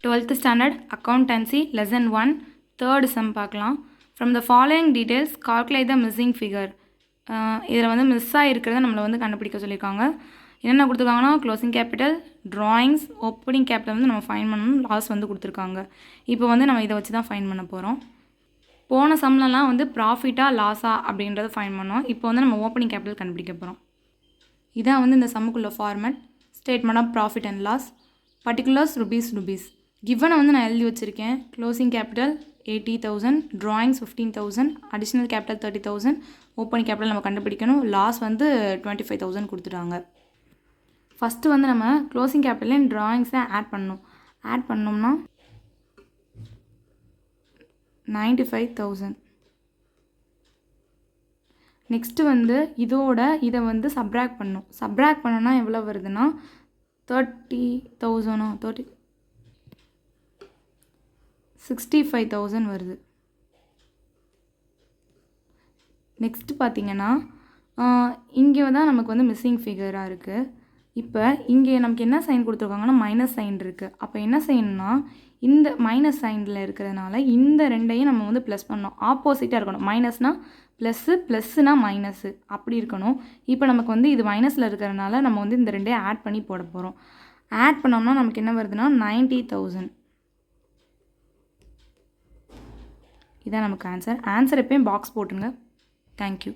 12th standard accountancy lesson 1 third sum பார்க்கலாம். From the following details calculate the missing figure. இதில் வந்து miss ஆகிருக்கிறத நம்மளை வந்து கண்டுபிடிக்க சொல்லியிருக்காங்க. என்னென்ன கொடுத்துருக்காங்கன்னா closing capital, drawings, opening capital வந்து நம்ம ஃபைன் பண்ணணும், லாஸ் வந்து கொடுத்துருக்காங்க. இப்போ வந்து நம்ம இதை வச்சு தான் ஃபைன் பண்ண போகிறோம். போன சம்லலாம் வந்து ப்ராஃபிட்டா லாஸா அப்படின்றத ஃபைன் பண்ணோம். இப்போ வந்து நம்ம ஓப்பனிங் கேபிட்டல் கண்டுபிடிக்க போகிறோம். இதான் வந்து இந்த சம்முக்குள்ள format. Statement of profit and loss, particulars rupees. கிவனை வந்து நான் எழுதி வச்சுருக்கேன். Closing capital 80,000, drawings 15,000, additional capital 30,000, opening capital நம்ம கண்டுபிடிக்கணும். லாஸ் வந்து 25,000 கொடுத்துட்டாங்க. ஃபஸ்ட்டு வந்து நம்ம க்ளோசிங் கேபிட்டல் ட்ராயிங்ஸை ஆட் பண்ணணும். ஆட் பண்ணோம்னா 95,000. நெக்ஸ்ட்டு வந்து இதை வந்து சப்ராக்ட் பண்ணணும். சப்ராக்ட் பண்ணோன்னா எவ்வளோ வருதுன்னா 65,000 வருது. நெக்ஸ்ட்டு பார்த்திங்கன்னா இங்கே தான் நமக்கு வந்து மிஸ்ஸிங் ஃபிகராக இருக்குது. இப்போ இங்கே நமக்கு என்ன சைன் கொடுத்துருக்காங்கன்னா மைனஸ் சைன் இருக்குது. அப்போ என்ன செய்யணும்னா இந்த மைனஸ் சைனில் இருக்கிறதுனால இந்த ரெண்டையும் நம்ம வந்து ப்ளஸ் பண்ணணும். ஆப்போசிட்டாக இருக்கணும். மைனஸ்னால் ப்ளஸ்ஸு, ப்ளஸ்ஸுனா மைனஸு அப்படி இருக்கணும். இப்போ நமக்கு வந்து இது மைனஸில் இருக்கிறதுனால நம்ம வந்து இந்த ரெண்டையும் ஆட் பண்ணி போட போகிறோம். ஆட் பண்ணோம்னா நமக்கு என்ன வருதுன்னா 90,000. இதான் நமக்கு ஆன்சர். எப்பயும் பாக்ஸ் போட்டுருங்க. தேங்க்யூ.